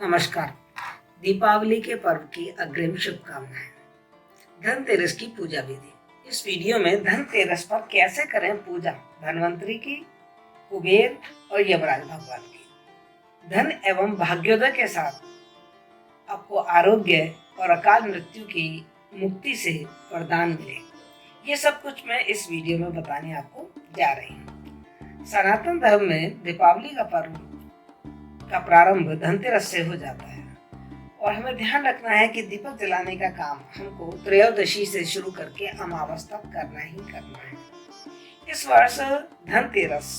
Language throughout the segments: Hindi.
नमस्कार। दीपावली के पर्व की अग्रिम शुभकामनाएं। धनतेरस की पूजा विधि। इस वीडियो में धनतेरस पर कैसे करें पूजा धनवंतरी की, कुबेर और यमराज भगवान की। धन एवं भाग्योदय के साथ आपको आरोग्य और अकाल मृत्यु की मुक्ति से वरदान मिले। ये सब कुछ मैं इस वीडियो में बताने आपको जा रही हूँ। सनातन धर्म में दीपावली का पर्व का प्रारंभ धनतेरस से हो जाता है और हमें ध्यान रखना है कि दीपक जलाने का काम हमको त्रयोदशी से शुरू करके अमावस तक करना ही करना है। इस वर्ष धनतेरस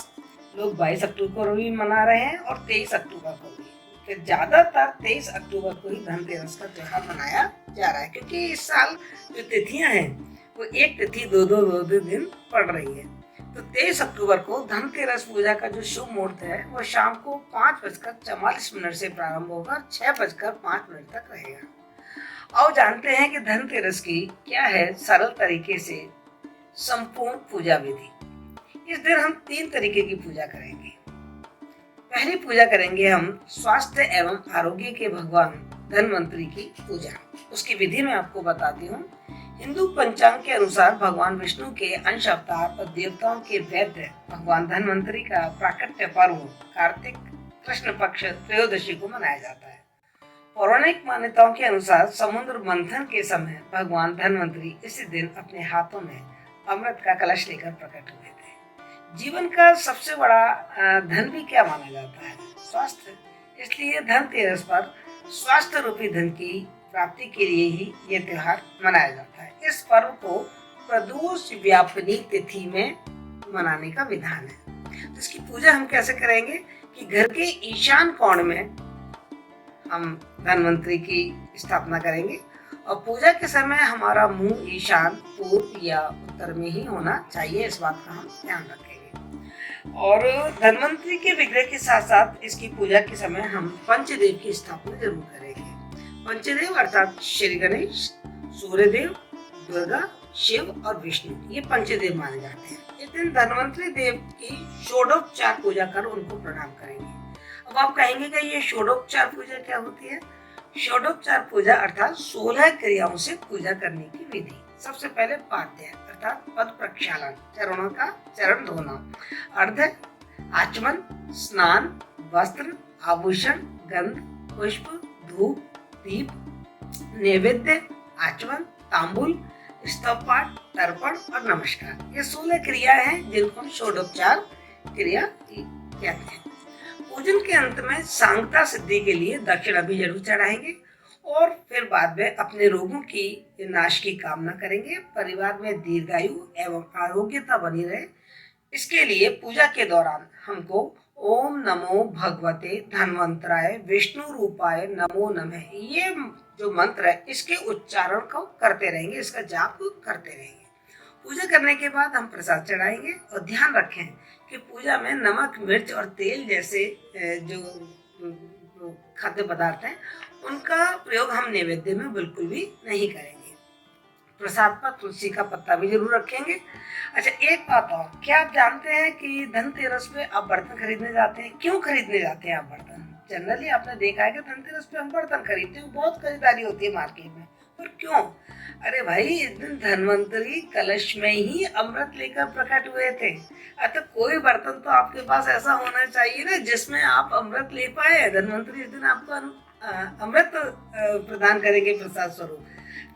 लोग 22 अक्टूबर को भी मना रहे हैं और 23 अक्टूबर को भी। फिर ज्यादातर 23 अक्टूबर को ही धनतेरस का त्योहार मनाया जा रहा है, क्योंकि इस साल जो तिथियां हैं वो एक तिथि दो दिन पड़ रही है। तो 23 अक्टूबर को धनतेरस पूजा का जो शुभ मुहूर्त है वो शाम को 5:44 से प्रारंभ होगा और 6:05 तक रहेगा। और जानते हैं कि धनतेरस की क्या है सरल तरीके से संपूर्ण पूजा विधि। इस दिन हम 3 तरीके की पूजा करेंगे। पहली पूजा करेंगे हम स्वास्थ्य एवं आरोग्य के भगवान धनवंतरी की पूजा। उसकी विधि मैं आपको बताती हूँ। हिंदू पंचांग के अनुसार भगवान विष्णु के अंश अवतार और देवताओं के वैद्य भगवान धनवंतरी का प्राकट्य पर्व कार्तिक कृष्ण पक्ष त्रयोदशी को मनाया जाता है। पौराणिक मान्यताओं के अनुसार समुद्र मंथन के समय भगवान धनवंतरी इसी दिन अपने हाथों में अमृत का कलश लेकर प्रकट हुए थे। जीवन का सबसे बड़ा धन भी क्या माना जाता है? स्वास्थ्य। इसलिए धनतेरस पर स्वास्थ्य रूपी धन की प्राप्ति के लिए ही ये त्योहार मनाया जाता है। इस पर्व को प्रदोष व्यापनी तिथि में मनाने का विधान है। तो इसकी पूजा हम कैसे करेंगे कि घर के ईशान कोण में हम धनवंतरी की स्थापना करेंगे और पूजा के समय हमारा मुंह ईशान, पूर्व या उत्तर में ही होना चाहिए। इस बात का हम ध्यान रखेंगे। और धनवंतरी के विग्रह के साथ साथ इसकी पूजा के समय हम पंचदेव की स्थापना जरूर करेंगे। पंचदेव अर्थात श्री गणेश, सूर्यदेव, दुर्गा, शिव और विष्णु, ये पंचदेव माने जाते हैं। इस दिन धनवंतरी देव की षोडोपचार पूजा कर उनको प्रणाम करेंगे। अब आप कहेंगे कि ये षोडोपचार पूजा क्या होती है? षोडोपचार पूजा अर्थात 16 क्रियाओं से पूजा करने की विधि। सबसे पहले पाद्य अर्थात पद प्रक्षालन, चरणों का चरण धोना, अर्घ्य, आचमन, स्नान, वस्त्र, आभूषण, गंध, पुष्प, धूप, दीप, नैवेद्य, आचमन, तांबूल, स्तव पाठ, तर्पण और नमस्कार। ये 16 क्रिया हैं जिनको हम षोडोपचार क्रिया कहते हैं। पूजन के अंत में सांगता सिद्धि के लिए दक्षिणा भी जरूर चढ़ाएंगे और फिर बाद में अपने रोगों की नाश की कामना करेंगे। परिवार में दीर्घायु एवं आरोग्यता बनी रहे, इसके लिए पूजा के दौरान हमको ओम नमो भगवते धन्वंतराय विष्णु रूपाय नमो नमः, ये जो मंत्र है इसके उच्चारण को करते रहेंगे, इसका जाप करते रहेंगे। पूजा करने के बाद हम प्रसाद चढ़ाएंगे और ध्यान रखें कि पूजा में नमक, मिर्च और तेल जैसे जो खाद्य पदार्थ हैं उनका प्रयोग हम नैवेद्य में बिल्कुल भी नहीं करेंगे। प्रसाद पर तुलसी का पत्ता भी जरूर रखेंगे। अच्छा, एक बात और, क्या आप जानते हैं कि धनतेरस पे आप बर्तन खरीदने जाते हैं? क्यों खरीदने जाते हैं आप बर्तन? जनरली आपने देखा है कि धनतेरस पे हम बर्तन खरीदते हैं, बहुत खरीदारी होती है मार्केट में। और क्यों? अरे भाई, इस दिन धनवंतरी कलश में ही अमृत लेकर प्रकट हुए थे। अतः कोई बर्तन तो आपके पास ऐसा होना चाहिए ना जिसमें आप अमृत ले पाए। धनवंतरी इस दिन आपको अमृत प्रदान करेंगे प्रसाद स्वरूप।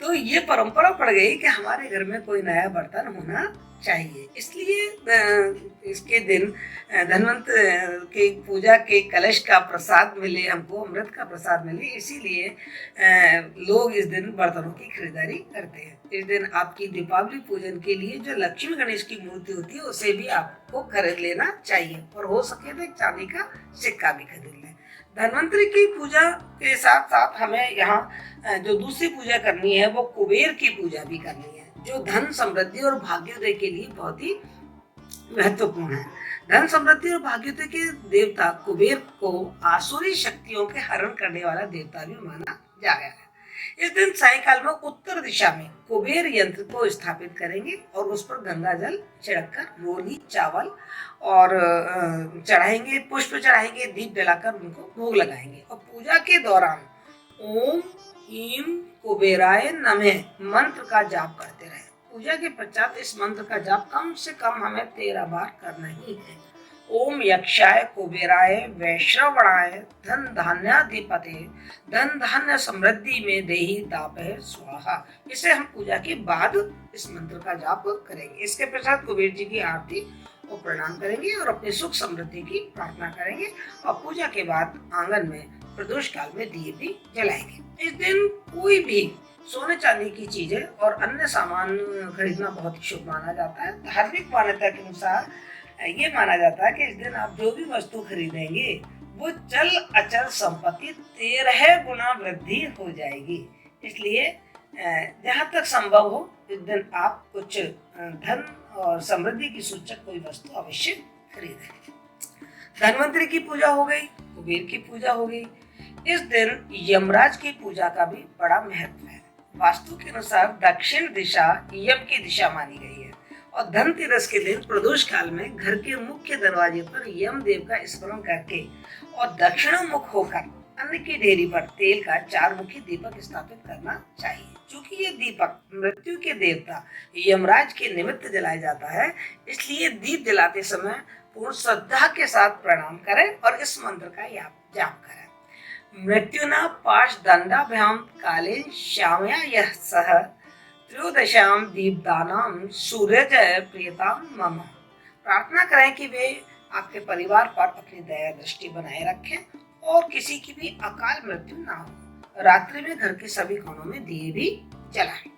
तो ये परंपरा पड़ गई कि हमारे घर में कोई नया बर्तन होना चाहिए। इसलिए इसके दिन धनवंत के पूजा के कलश का प्रसाद मिले, हमको अमृत का प्रसाद मिले, इसीलिए लोग इस दिन बर्तनों की खरीदारी करते हैं। इस दिन आपकी दीपावली पूजन के लिए जो लक्ष्मी गणेश की मूर्ति होती है उसे भी आपको खरीद लेना चाहिए और हो सके तो एक चांदी का सिक्का भी खरीद लें। धनवंतरी की पूजा के साथ साथ हमें यहाँ जो दूसरी पूजा करनी है वो कुबेर की पूजा भी करनी है, जो धन समृद्धि और भाग्योदय के लिए बहुत ही महत्वपूर्ण है। धन समृद्धि और भाग्योदय के देवता कुबेर को आसुरी शक्तियों के हरण करने वाला देवता भी माना जा गया है। इस दिन सायंकाल में उत्तर दिशा में कुबेर यंत्र को स्थापित करेंगे और उस पर गंगा जल छिड़ककर रोली चावल और चढ़ाएंगे, पुष्प चढ़ाएंगे, दीप जलाकर उनको भोग लगाएंगे और पूजा के दौरान ओम ह्रीं कुबेराय नमः मंत्र का जाप करते रहे। पूजा के पश्चात इस मंत्र का जाप कम से कम हमें 13 बार करना ही है। ओम यक्षाय कुबेराय वैश्रवणाय धन धान्याधिपते धन धान्य समृद्धि में देहि दापह स्वाहा। इसे हम पूजा के बाद इस मंत्र का जाप करेंगे। इसके पश्चात कुबेर जी की आरती और प्रणाम करेंगे और अपनी सुख समृद्धि की प्रार्थना करेंगे और पूजा के बाद आंगन में प्रदोष काल में दिए भी जलाएंगे। इस दिन कोई भी सोने चांदी की चीजें और अन्य सामान खरीदना बहुत शुभ माना जाता है। धार्मिक मान्यता के अनुसार ये माना जाता है कि इस दिन आप जो भी वस्तु खरीदेंगे वो चल अचल संपत्ति 13 गुना वृद्धि हो जाएगी। इसलिए जहाँ तक संभव हो इस दिन आप कुछ धन और समृद्धि की सूचक कोई वस्तु अवश्य खरीदें। धनवंतरी की पूजा हो गई, कुबेर की पूजा हो गई। इस दिन यमराज की पूजा का भी बड़ा महत्व है। वास्तु के अनुसार दक्षिण दिशा यम की दिशा मानी गई है और धनतेरस के दिन प्रदोष काल में घर के मुख्य दरवाजे पर यम देव का स्मरण करके और दक्षिणोन्मुख होकर अन्न की ढेरी पर तेल का 4 मुखी दीपक स्थापित करना चाहिए। क्योंकि ये दीपक मृत्यु के देवता यमराज के निमित्त जलाया जाता है, इसलिए दीप जलाते समय पूर्ण श्रद्धा के साथ प्रणाम करें और इस मंत्र का जाप करें। मृत्युना पाश दंडाभ्याम काले श्यामया यह सह त्रयोदशाम दीपदानाम सूर्यजय प्रियताम मम। प्रार्थना करें कि वे आपके परिवार पर अपनी दया दृष्टि बनाए रखें और किसी की भी अकाल मृत्यु ना हो। रात्रि में घर के सभी कोनों में दिए भी जलाएं।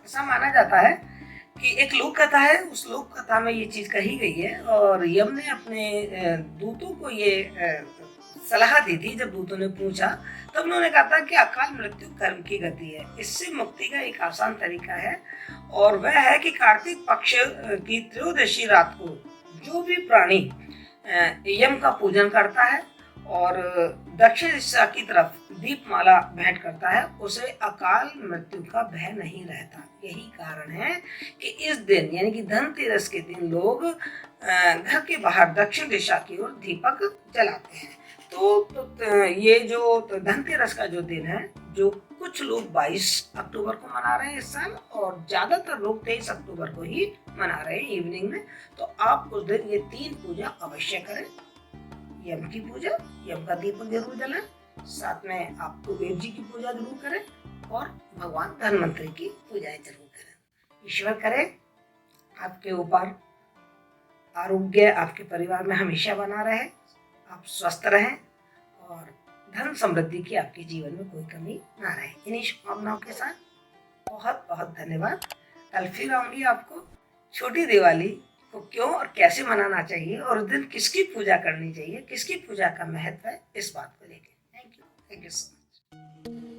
ऐसा माना जाता है कि एक लोक कथा है, उस लोक कथा में ये चीज कही गई है और यम ने अपने दूतों को ये सलाह दी थी। जब दूतों ने पूछा तब उन्होंने कहा था कि अकाल मृत्यु कर्म की गति है, इससे मुक्ति का एक आसान तरीका है और वह है कि कार्तिक पक्ष की त्रयोदशी रात को जो भी प्राणी यम का पूजन करता है और दक्षिण दिशा की तरफ दीपमाला भेंट करता है उसे अकाल मृत्यु का भय नहीं रहता। यही कारण है कि इस दिन यानी कि धनतेरस के दिन लोग घर के बाहर दक्षिण दिशा की ओर दीपक जलाते हैं। तो ये जो धनतेरस का जो दिन है, जो कुछ लोग 22 अक्टूबर को मना रहे हैं इस साल और ज्यादातर लोग 23 अक्टूबर को ही मना रहे हैं इवनिंग में, तो आप उस दिन ये 3 पूजा अवश्य करें। यम की पूजा, यम का दीपक जरूर जलाएं, साथ में आप कुबेर जी की पूजा जरूर करें और भगवान धनवंतरी की पूजाएं जरूर करें। ईश्वर करे आपके ऊपर आरोग्य आपके परिवार में हमेशा बना रहे, आप स्वस्थ रहें और धन समृद्धि की आपके जीवन में कोई कमी ना रहे। इन्हीं शुभकामनाओं के साथ बहुत बहुत धन्यवाद। कल फिर आऊंगी आपको छोटी दिवाली को क्यों और कैसे मनाना चाहिए और उस दिन किसकी पूजा करनी चाहिए, किसकी पूजा का महत्व है, इस बात को लेकर। Thank you so much.